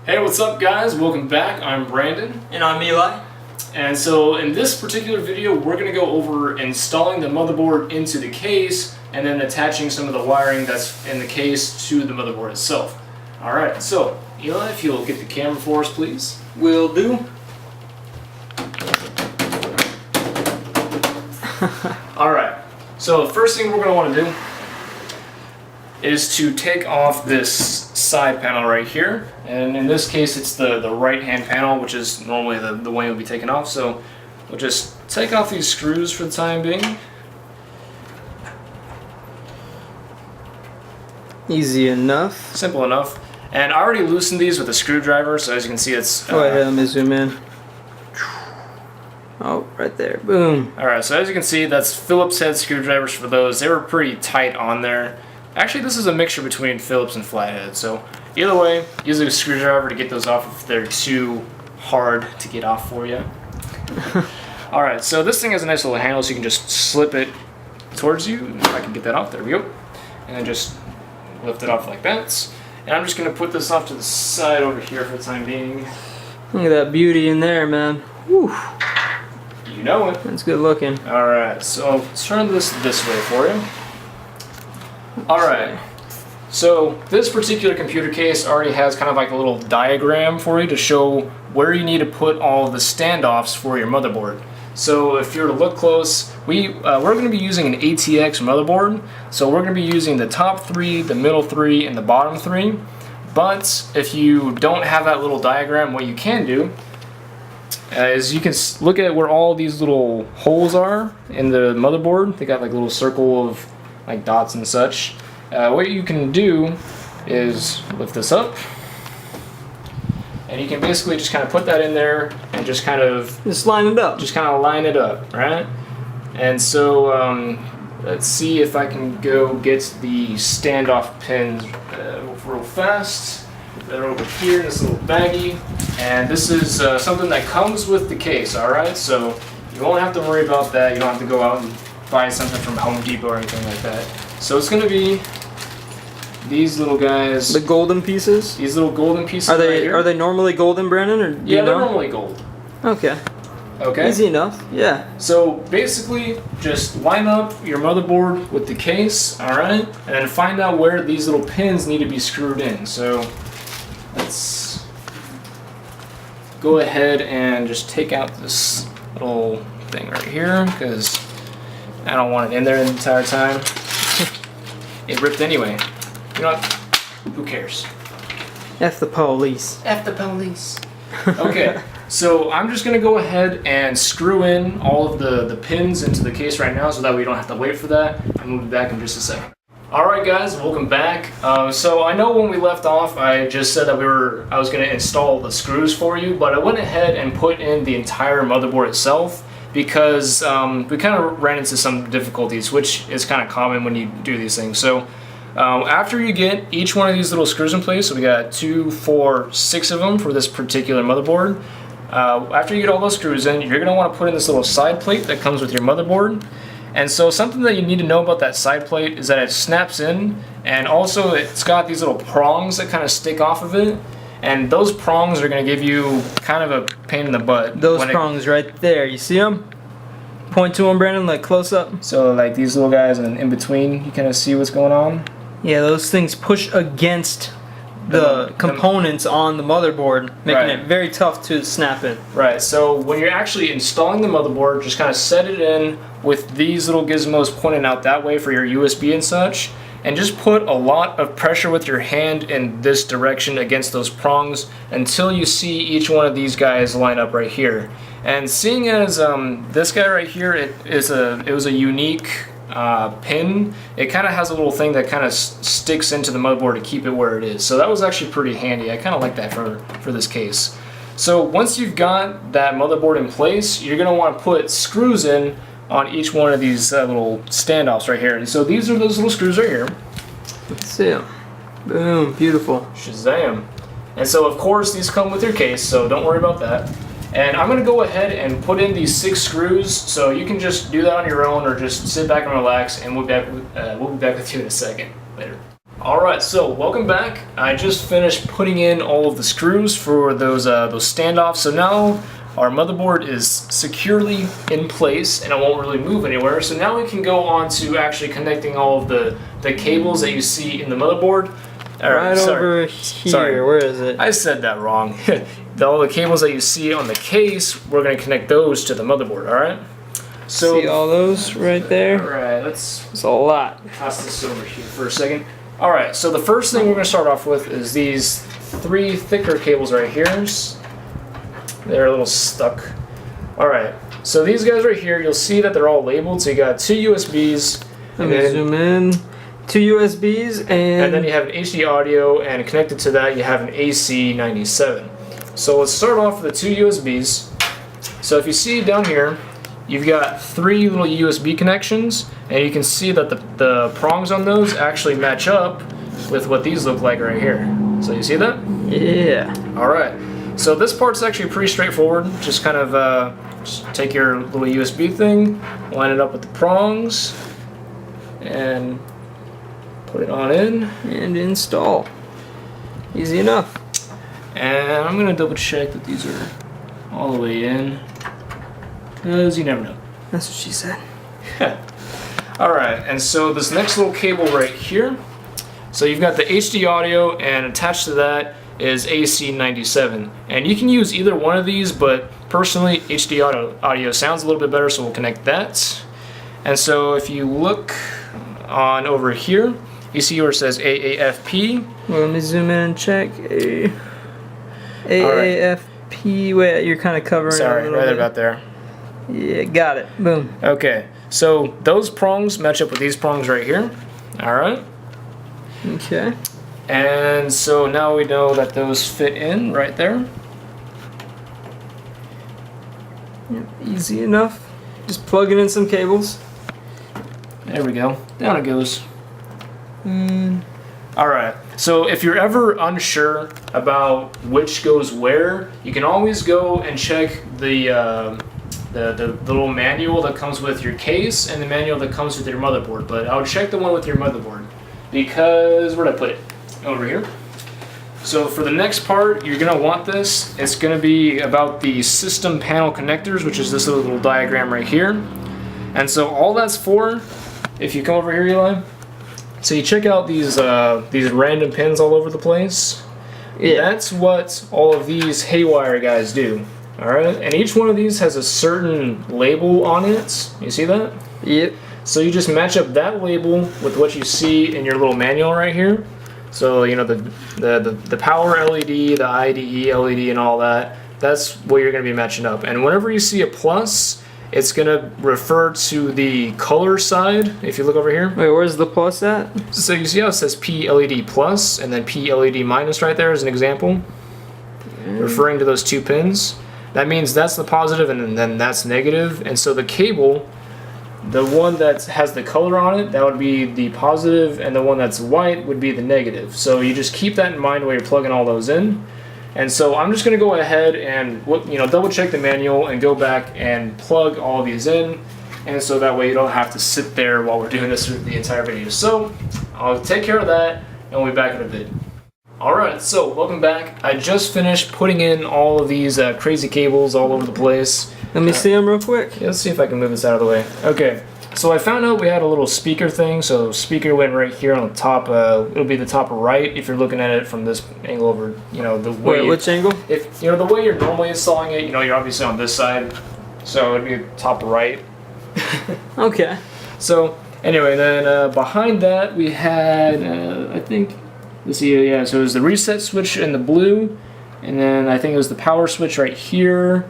Hey, what's up guys? Welcome back. I'm Brandon. And I'm Eli. And so in this particular video, we're going to go over installing the motherboard into the case and then attaching some of the wiring that's in the case to the motherboard itself. Alright, so Eli, if you'll get the camera for us, please. Will do. Alright, so the first thing we're going to want to do is to take off this side panel right here, and in this case it's the right hand panel, which is normally the one you'll be taking off. So we'll just take off these screws for the time being. Easy enough. Simple enough. And I already loosened these with a screwdriver, so as you can see it's... Go ahead, let me zoom in. Oh, right there. Boom. Alright, so as you can see, that's Phillips head screwdrivers for those. They were pretty tight on there. Actually, this is a mixture between Phillips and flathead, so either way, use a screwdriver to get those off if they're too hard to get off for you. Alright, so this thing has a nice little handle, so you can just slip it towards you. If I can get that off, there we go. And then just lift it off like that. And I'm just going to put this off to the side over here for the time being. Look at that beauty in there, man. Whew. You know it. That's good looking. Alright, so let's turn this way for you. Alright, so this particular computer case already has kind of like a little diagram for you to show where you need to put all of the standoffs for your motherboard. So if you were to look close, we're going to be using an ATX motherboard. So we're going to be using the top three, the middle three, and the bottom three. But if you don't have that little diagram, what you can do is you can look at where all these little holes are in the motherboard. They got like a little circle of like dots and such. What you can do is lift this up, and you can basically just kind of put that in there and just kind of line it up. Just kind of line it up, right? And so let's see if I can go get the standoff pins real fast. They're over here in this little baggie, and this is something that comes with the case. All right, so you won't have to worry about that. You don't have to go out and buy something from Home Depot or anything like that. So it's going to be these little guys. The golden pieces? These little golden pieces. Are they normally golden, Brandon? Or do you know? They're normally gold. Okay. Okay. Easy enough. Yeah. So basically, just line up your motherboard with the case, all right, and then find out where these little pins need to be screwed in. So let's go ahead and just take out this little thing right here because I don't want it in there the entire time. It ripped anyway. You know what? Who cares? F the police. F the police. Okay, so I'm just going to go ahead and screw in all of the pins into the case right now so that we don't have to wait for that. I'll move it back in just a second. Alright guys, welcome back. So I know when we left off, I just said that I was going to install the screws for you, but I went ahead and put in the entire motherboard itself, because we kind of ran into some difficulties, which is kind of common when you do these things. So after you get each one of these little screws in place, so we got 2, 4, 6 of them for this particular motherboard. After you get all those screws in, you're going to want to put in this little side plate that comes with your motherboard. And so something that you need to know about that side plate is that it snaps in, and also it's got these little prongs that kind of stick off of it. And those prongs are going to give you kind of a pain in the butt. Those prongs right there, you see them? Point to them, Brandon, like close up. So like these little guys, and in between, you kind of see what's going on? Yeah, those things push against the components on the motherboard, making it very tough to snap in. Right, so when you're actually installing the motherboard, just kind of set it in with these little gizmos pointing out that way for your USB and such. And just put a lot of pressure with your hand in this direction against those prongs until you see each one of these guys line up right here. And seeing as this guy right here, it was a unique pin. It kind of has a little thing that kind of sticks into the motherboard to keep it where it is. So that was actually pretty handy. I kind of like that for this case. So once you've got that motherboard in place, you're going to want to put screws in on each one of these little standoffs right here. And so these are those little screws right here. Let's see them. Boom, beautiful. Shazam. And so of course these come with your case, so don't worry about that. And I'm going to go ahead and put in these 6 screws, so you can just do that on your own or just sit back and relax, and we'll be back with you in a second. Later. Alright, so welcome back. I just finished putting in all of the screws for those standoffs, so now our motherboard is securely in place and it won't really move anywhere. So now we can go on to actually connecting all of the cables that you see in the motherboard. Right over here, where is it? I said that wrong. All the cables that you see on the case, we're going to connect those to the motherboard, alright? So, see all those right there? Alright, let's... It's a lot. Toss this over here for a second. Alright, so the first thing we're going to start off with is these 3 thicker cables right here. They're a little stuck. Alright, so these guys right here, you'll see that they're all labeled. So you got 2 USBs. Let me zoom in. 2 USBs and then you have an HD audio, and connected to that you have an AC97. So let's start off with the 2 USBs. So if you see down here, you've got 3 little USB connections, and you can see that the prongs on those actually match up with what these look like right here. So you see that? Yeah. Alright, so this part's actually pretty straightforward. Just kind of just take your little USB thing, line it up with the prongs, and put it on in. And install. Easy enough. And I'm going to double check that these are all the way in, because you never know. That's what she said. Alright, and so this next little cable right here, so you've got the HD audio, and attached to that is AC97. And you can use either one of these, but personally HD audio sounds a little bit better, so we'll connect that. And so if you look on over here, you see where it says AAFP. Well, let me zoom in and check. AAFP, wait, you're kind of covering it a little right bit. about there. Yeah, got it. Boom. Okay, so those prongs match up with these prongs right here. Alright. Okay. And so now we know that those fit in right there. Yep, easy enough. Just plugging in some cables. There we go. Down it goes. Alright, so if you're ever unsure about which goes where, you can always go and check the little manual that comes with your case and the manual that comes with your motherboard. But I would check the one with your motherboard, because where did I put it? Over here. So for the next part, you're going to want this. It's going to be about the system panel connectors, which is this little diagram right here. And so all that's for, if you come over here, Eli, so you check out these random pins all over the place. Yeah. That's what all of these haywire guys do. Alright, and each one of these has a certain label on it. You see that? Yep. So you just match up that label with what you see in your little manual right here. So you know the power LED, the IDE LED, and all that. That's what you're going to be matching up. And whenever you see a plus, it's going to refer to the color side. If you look over here. Wait, where's the plus at? So you see how it says P LED plus and then P LED minus right there as an example, referring to those 2 pins. That means that's the positive and then that's negative. And so the cable, the one that has the color on it, that would be the positive, and the one that's white would be the negative. So you just keep that in mind while you're plugging all those in. And so I'm just going to go ahead and double check the manual and go back and plug all of these in, and so that way you don't have to sit there while we're doing this the entire video. So I'll take care of that and we'll be back in a bit. Alright, so welcome back. I just finished putting in all of these crazy cables all over the place. Let me see them real quick. Yeah, let's see if I can move this out of the way. Okay, so I found out we had a little speaker thing. So speaker went right here on the top. It'll be the top right if you're looking at it from this angle over, the way. Wait, which angle? If the way you're normally installing it, you're obviously on this side, so it'd be top right. Okay. So anyway, then behind that we had I think. Let's see, yeah, so it was the reset switch in the blue, and then I think it was the power switch right here.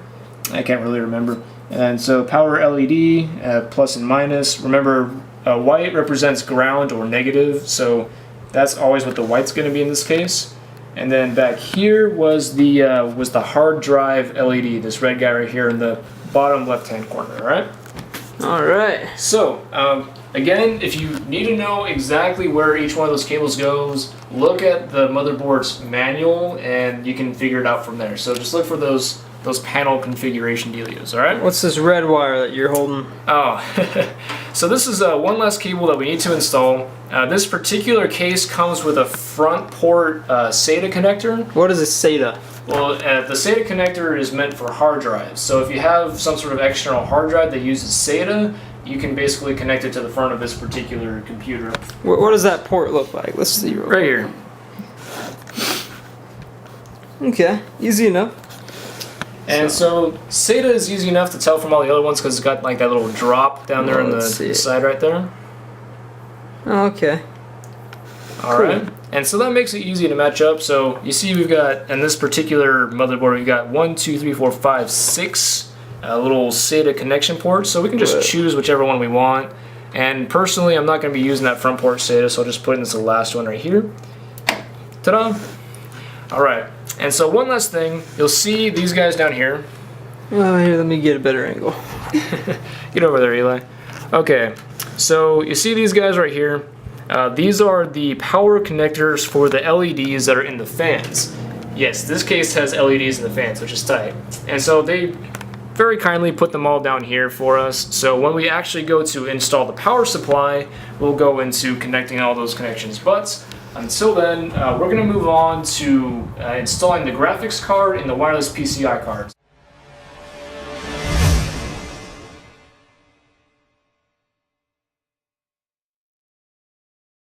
I can't really remember. And so power LED, plus and minus. Remember, white represents ground or negative, so that's always what the white's going to be in this case. And then back here was the hard drive LED, this red guy right here in the bottom left-hand corner, all right? All right. So, again, if you need to know exactly where each one of those cables goes, look at the motherboard's manual and you can figure it out from there. So just look for those panel configuration dealios, alright? What's this red wire that you're holding? Oh, so this is one last cable that we need to install. This particular case comes with a front port SATA connector. What is a SATA? Well, the SATA connector is meant for hard drives. So if you have some sort of external hard drive that uses SATA, you can basically connect it to the front of this particular computer. What does that port look like? Let's see. Right here. Okay, easy enough. And so SATA is easy enough to tell from all the other ones because it's got like that little drop down there on the side right there. Oh, okay. Alright. And so that makes it easy to match up. So you see we've got, in this particular motherboard, we've got 1, 2, 3, 4, 5, 6 little SATA connection ports. So we can just choose whichever one we want. And personally, I'm not going to be using that front port SATA, so I'll just put in this last one right here. Ta-da! Alright. And so one last thing, you'll see these guys down here. Oh, here, let me get a better angle. Get over there, Eli. Okay, so you see these guys right here. These are the power connectors for the LEDs that are in the fans. Yes, this case has LEDs in the fans, which is tight. And so they very kindly put them all down here for us. So when we actually go to install the power supply, we'll go into connecting all those connections. But until then, we're going to move on to installing the graphics card and the wireless PCI cards.